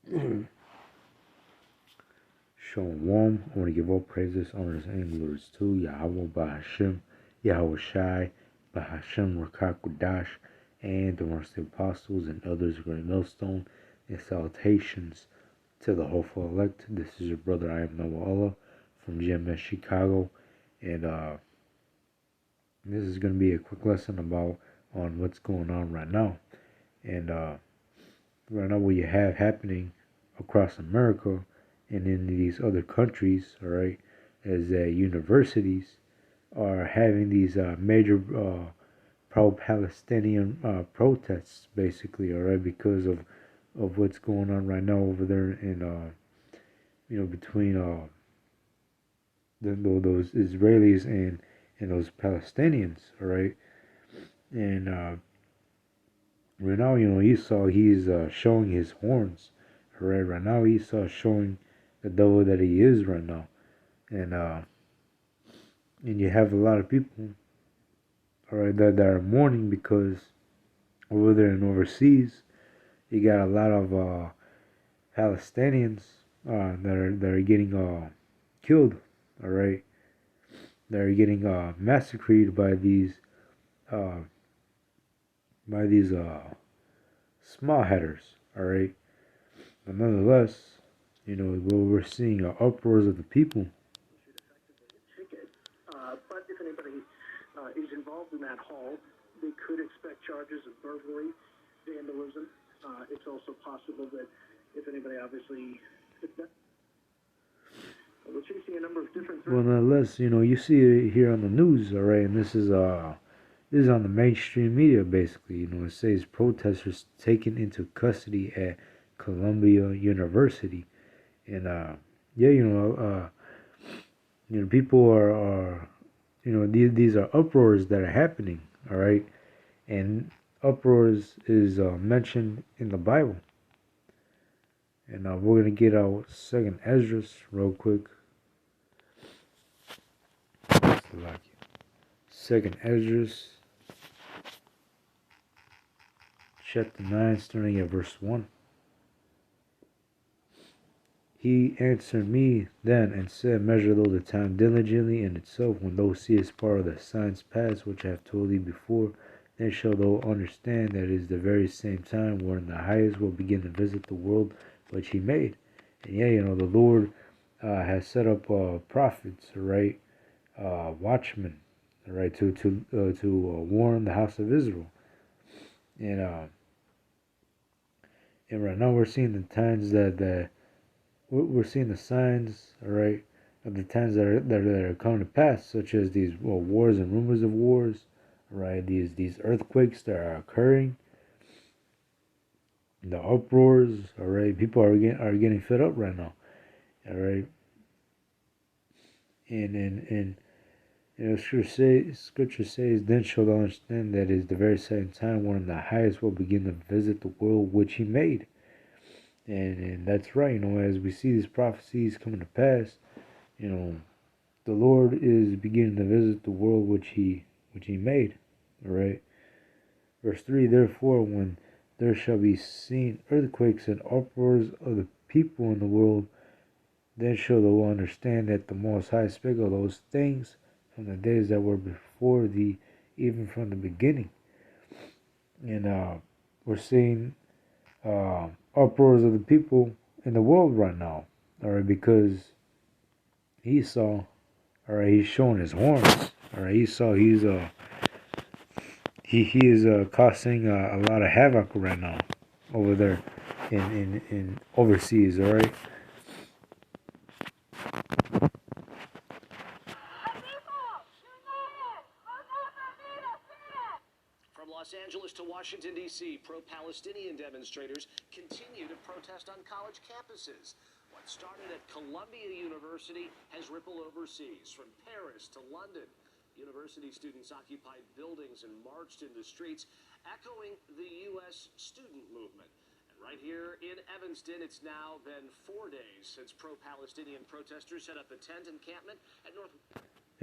Shalom. I want to give all praises, honors, and glories to Yahweh Bahashem, Yahweh Shai, Bahashem Rakakudash, and the rest of the apostles and others of Great Millstone, and salutations to the hopeful elect. This is your brother, I am Noah Allah, from GMS Chicago, and this is going to be a quick lesson on what's going on right now. And right now what you have happening across America and in these other countries, all right, is that universities are having these major pro-Palestinian protests, basically, all right, because of what's going on right now over there in between those Israelis and those Palestinians, all right, and right now, Esau, he's showing his horns, all right. Right now, Esau showing the devil that he is right now, and you have a lot of people, all right, that are mourning because over there and overseas, you got a lot of Palestinians that are getting killed, all right, that are getting massacred uh, by these small headers, all right. But nonetheless, we're seeing uproars of the people. But if anybody is involved in that haul, they could expect charges of burglary, vandalism. It's also possible that if anybody obviously... We're chasing a number of different... Well, nonetheless, you see it here on the news, all right, and this is on the mainstream media, basically. It says protesters taken into custody at Columbia University, and people are these are uproars that are happening, all right, and uproars is mentioned in the Bible, and we're gonna get our second Esdras real quick. Second Esdras, chapter 9, starting at verse 1. He answered me then and said, measure thou the time diligently in itself, when thou seest part of the signs pass, which I have told thee before, then shalt thou understand that it is the very same time wherein the highest will begin to visit the world which he made. And the Lord has set up prophets, right, watchmen, right, to warn the house of Israel. And right now we're seeing the times that we're seeing the signs, all right, of the times that are coming to pass, such as these wars and rumors of wars, right? These earthquakes that are occurring, the uproars, all right. People are getting fed up right now, all right. And Scripture says, then shall thou understand that it is the very same time when the highest will begin to visit the world which he made. And that's right, as we see these prophecies coming to pass, the Lord is beginning to visit the world which he made. All right. Verse 3, therefore, when there shall be seen earthquakes and uproars of the people in the world, then shall thou understand that the Most High spake of those things from the days that were before thee, even from the beginning. And we're seeing uproars of the people in the world right now, all right, because Esau, all right, he's showing his horns, all right. Esau, he is causing a lot of havoc right now over there in overseas, all right. From Los Angeles to Washington, D.C., pro-Palestinian demonstrators continue to protest on college campuses. What started at Columbia University has rippled overseas, from Paris to London. University students occupied buildings and marched in the streets, echoing the U.S. student movement. And right here in Evanston, it's now been 4 days since pro-Palestinian protesters set up a tent encampment at North...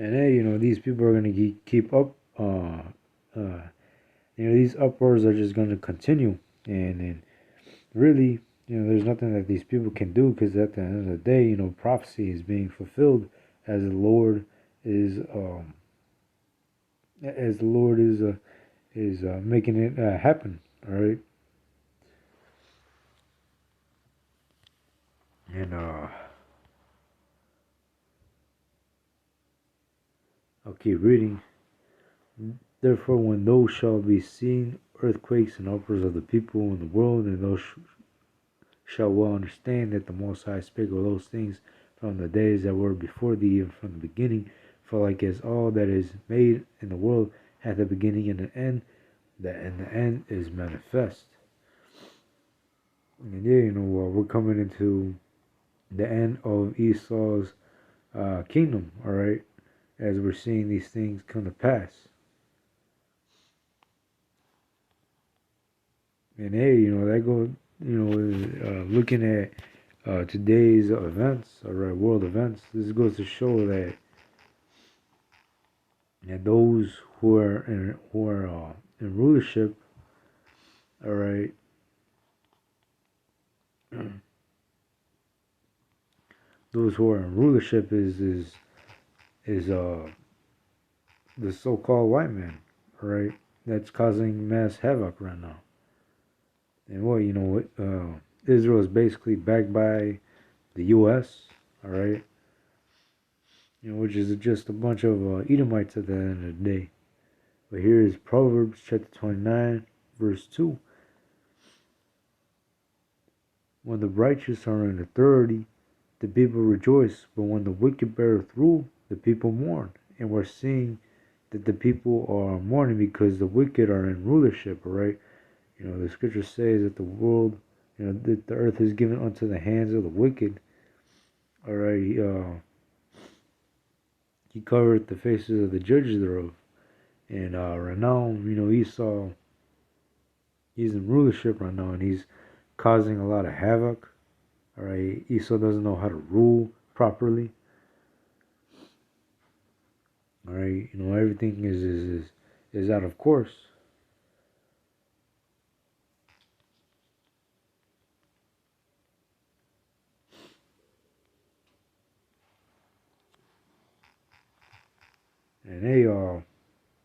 And hey, these people are going to keep up. These uproars are just going to continue. And really, there's nothing that these people can do, because at the end of the day, prophecy is being fulfilled as the Lord is making it happen. All right, and I'll keep reading. Therefore, when those shall be seen earthquakes and uproars of the people in the world, and those shall well understand that the Most High spake of those things from the days that were before thee, even from the beginning. For like as all that is made in the world hath a beginning and an end, that and the end is manifest. And yeah, we're coming into the end of Esau's kingdom, all right, as we're seeing these things come to pass. And hey, that goes, looking at today's events, all right, world events, this goes to show that those who are in rulership, all right, those who are in rulership is the so-called white man, all right, that's causing mass havoc right now. And what Israel is basically backed by the U.S., all right, which is just a bunch of Edomites at the end of the day. But here is Proverbs chapter 29, verse 2. When the righteous are in authority, the people rejoice, but when the wicked beareth rule, the people mourn. And we're seeing that the people are mourning because the wicked are in rulership, all right? The scripture says that the world, that the earth is given unto the hands of the wicked, all right? He covered the faces of the judges thereof. And right now, Esau, he's in rulership right now, and he's causing a lot of havoc. All right, Esau doesn't know how to rule properly. All right, everything is out of course. And hey,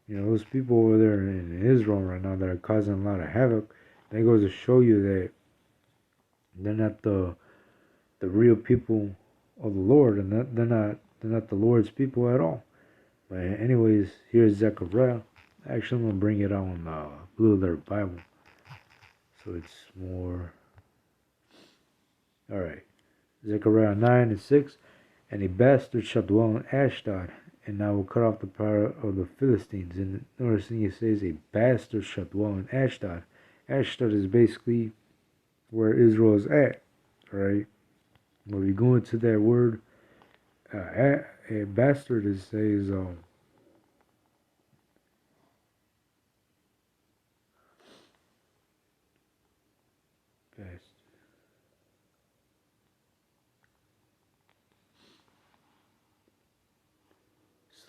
those people over there in Israel right now that are causing a lot of havoc, that goes to show you that they're not the real people of the Lord, and they're not the Lord's people at all. But anyways, here's Zechariah. Actually, I'm gonna bring it on Blue Letter Bible, so it's more. All right, Zechariah 9:6, and a bastard shall dwell in Ashdod, and I will cut off the power of the Philistines. And noticing it says a bastard shall dwell in Ashdod. Ashdod is basically where Israel is at, right? When we go into that word, a bastard, it says bastard.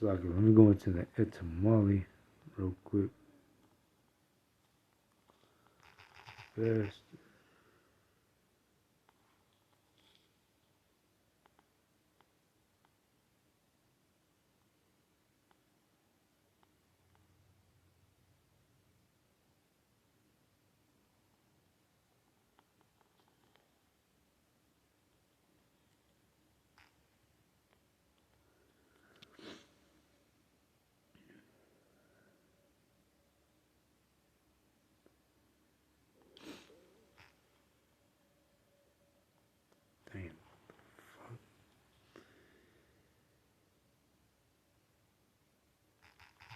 Let me go into the etymology real quick. Bastard. Damn.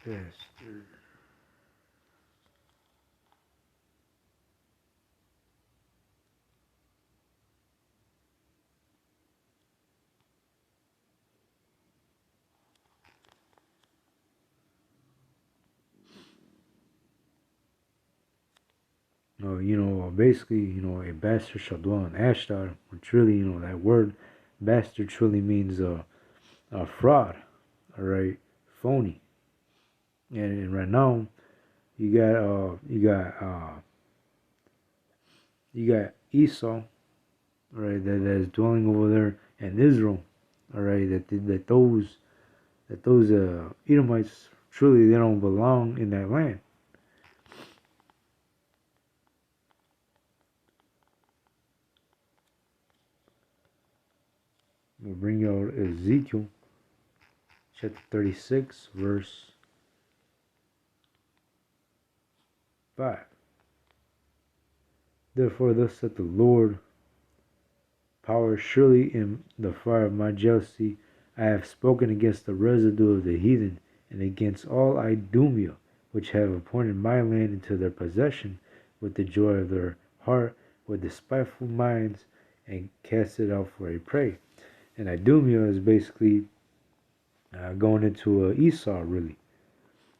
Bastard. No, basically, a bastard shall dwell in Ashdod, which really, that word bastard truly means a fraud, all right, phony. And right now, you got Esau, all right, that is dwelling over there in Israel, all right, that those Edomites truly they don't belong in that land. We'll bring out Ezekiel chapter 36, verse 5. Therefore, thus saith the Lord, power, surely in the fire of my jealousy I have spoken against the residue of the heathen, and against all Idumea, which have appointed my land into their possession with the joy of their heart, with despiteful minds, and cast it out for a prey. And Idumea is basically going into Esau, really.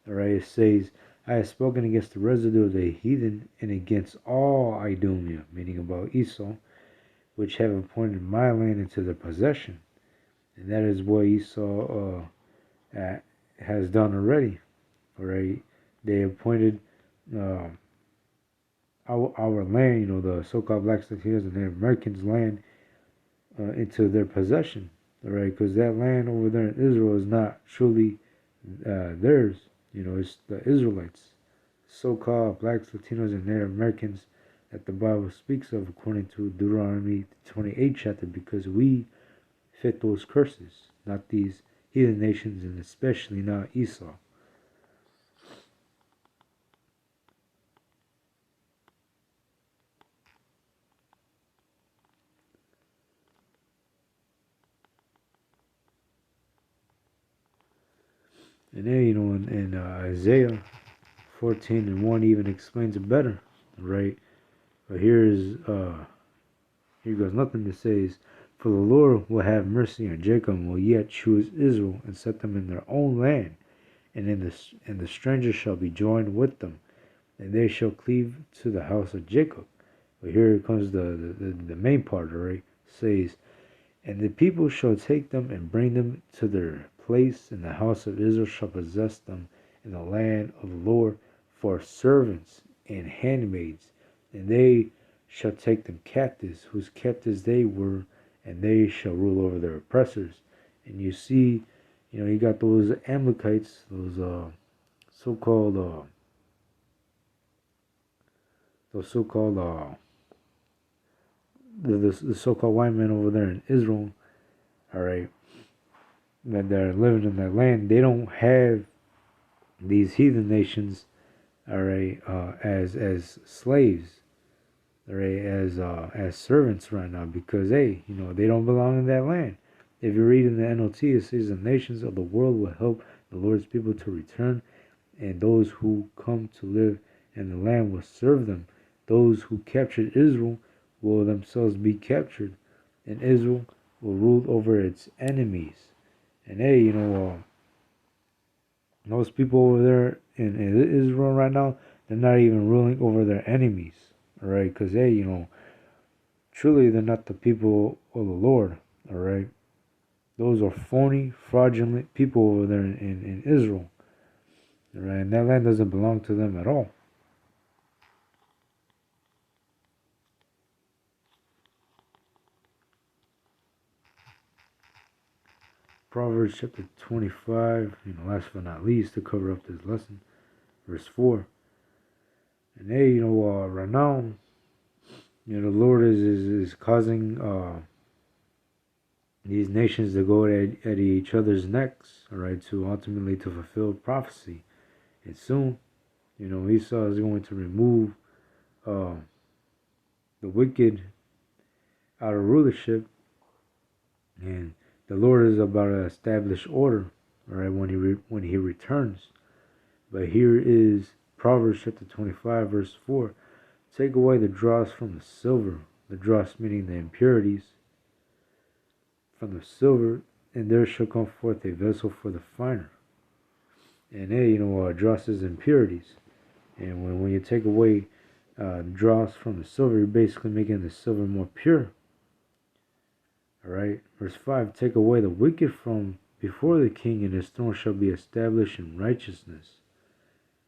Alright, it says, I have spoken against the residue of the heathen, and against all Idumea, meaning about Esau, which have appointed my land into their possession. And that is what Esau has done already. Alright, they appointed our land, the so-called Black Latinos and Native Americans' land into their possession. Alright, because that land over there in Israel is not truly theirs. It's the Israelites, so-called Blacks, Latinos, and Native Americans that the Bible speaks of according to Deuteronomy 28 chapter, because we fit those curses, not these heathen nations, and especially not Esau. And then, in Isaiah 14:1 even explains it better, right? But here goes nothing that says, for the Lord will have mercy on Jacob and will yet choose Israel and set them in their own land, and the stranger shall be joined with them, and they shall cleave to the house of Jacob. But here comes the main part, right? It says, and the people shall take them and bring them to their place, and the house of Israel shall possess them in the land of the Lord for servants and handmaids, and they shall take them captives, whose captives they were, and they shall rule over their oppressors. And you see, you got those Amalekites, those so-called the so-called white men over there in Israel, all right, that they're living in that land. They don't have these heathen nations, all right, as slaves, all right, as servants right now, because hey, they don't belong in that land. If you read in the NLT, it says the nations of the world will help the Lord's people to return, and those who come to live in the land will serve them. Those who captured Israel will themselves be captured, and Israel will rule over its enemies. And hey, those people over there in Israel right now, they're not even ruling over their enemies, all right? Because hey, truly they're not the people of the Lord, all right? Those are phony, fraudulent people over there in Israel, all right? And that land doesn't belong to them at all. Proverbs chapter 25, last but not least, to cover up this lesson, verse 4. And hey, right now, the Lord is causing these nations to go at each other's necks, all right, to ultimately to fulfill prophecy. And soon, Esau is going to remove the wicked out of rulership, and the Lord is about to establish order, all right, when he returns. But here is Proverbs chapter 25, verse 4. Take away the dross from the silver, the dross meaning the impurities, from the silver, and there shall come forth a vessel for the finer. And hey, dross is impurities. And when you take away dross from the silver, you're basically making the silver more pure. Alright, verse 5, take away the wicked from before the king, and his throne shall be established in righteousness.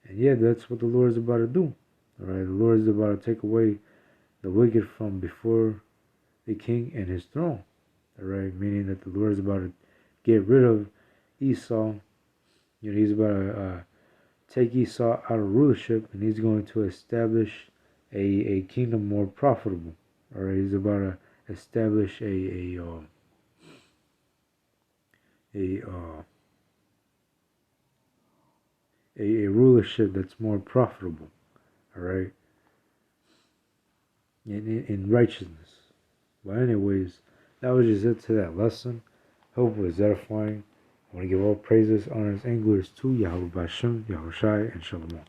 And yeah, that's what the Lord is about to do. Alright, the Lord is about to take away the wicked from before the king and his throne. All right, meaning that the Lord is about to get rid of Esau. He's about to take Esau out of rulership, and he's going to establish a kingdom more profitable. All right, he's about to establish a rulership that's more profitable. All right, in righteousness. But anyways, that was just it to that lesson. Hope it was edifying. I want to give all praises, honors, and glories to Yahweh Bashem, Yahushai, and Shalom.